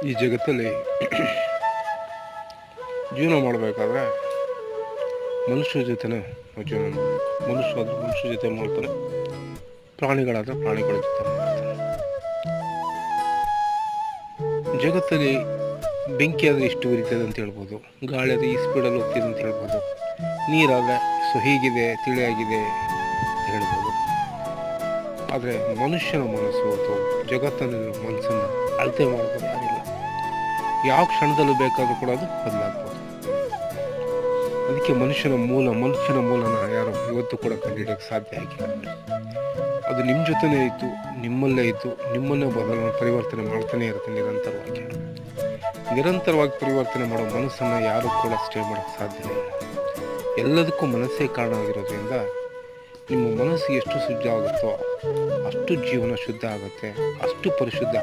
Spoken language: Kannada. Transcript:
ಈ ಜಗತ್ತಲ್ಲಿ ಜೀವನ ಮಾಡಬೇಕಾದ್ರೆ ಮನುಷ್ಯರ ಜೊತೆನೇ ಜೀವನ ಮಾಡಬೇಕು. ಮನುಷ್ಯ ಜೊತೆ ಮಾಡ್ತಾರೆ, ಪ್ರಾಣಿಗಳಾದರೆ ಪ್ರಾಣಿಗಳ ಜೊತೆ ಮಾಡ್ತಾರೆ. ಜಗತ್ತಲ್ಲಿ ಬೆಂಕಿ ಆದರೆ ಇಷ್ಟು ಉರಿತದೆ ಅಂತ ಹೇಳ್ಬೋದು, ಗಾಳಿ ಆದರೆ ಈ ಸ್ಪೀಡಲ್ಲಿ ಹೋಗ್ತಿದೆ ಅಂತ ಹೇಳ್ಬೋದು, ನೀರಾದರೆ ಹೀಗಿದೆ ತಿಳಿಯಾಗಿದೆ ಅಂತ ಹೇಳ್ಬೋದು. ಆದರೆ ಮನುಷ್ಯನ ಮನಸ್ಸು ಅಥವಾ ಜಗತ್ತಲ್ಲಿರೋ ಮನಸ್ಸನ್ನು ಅಳತೆ ಮಾಡೋದು ಯಾರಿಲ್ಲ. ಯಾವ ಕ್ಷಣದಲ್ಲೂ ಬೇಕಾದರೂ ಕೂಡ ಅದು ಬದಲಾಗ್ಬೋದು. ಅದಕ್ಕೆ ಮನುಷ್ಯನ ಮೂಲನ ಯಾರು ಇವತ್ತು ಕೂಡ ಕಂಡುಹಿಡಿಯೋಕ್ಕೆ ಸಾಧ್ಯ ಆಗಿಲ್ಲ. ಅದು ನಿಮ್ಮ ಜೊತೆನೇ ಇತ್ತು, ನಿಮ್ಮಲ್ಲೇ ಇದ್ದು ನಿಮ್ಮನ್ನೇ ಪರಿವರ್ತನೆ ಮಾಡ್ತಾನೆ ಇರುತ್ತೆ ನಿರಂತರವಾಗಿ ಪರಿವರ್ತನೆ ಮಾಡೋ ಮನಸ್ಸನ್ನು ಯಾರು ಕೂಡ ಸ್ಟೇ ಮಾಡೋಕ್ಕೆ ಸಾಧ್ಯ ಇಲ್ಲ. ಎಲ್ಲದಕ್ಕೂ ಮನಸ್ಸೇ ಕಾರಣ ಆಗಿರೋದ್ರಿಂದ ನಿಮ್ಮ ಮನಸ್ಸು ಎಷ್ಟು ಶುದ್ಧ ಆಗುತ್ತೋ ಅಷ್ಟು ಜೀವನ ಶುದ್ಧ ಆಗುತ್ತೆ, ಅಷ್ಟು ಪರಿಶುದ್ಧ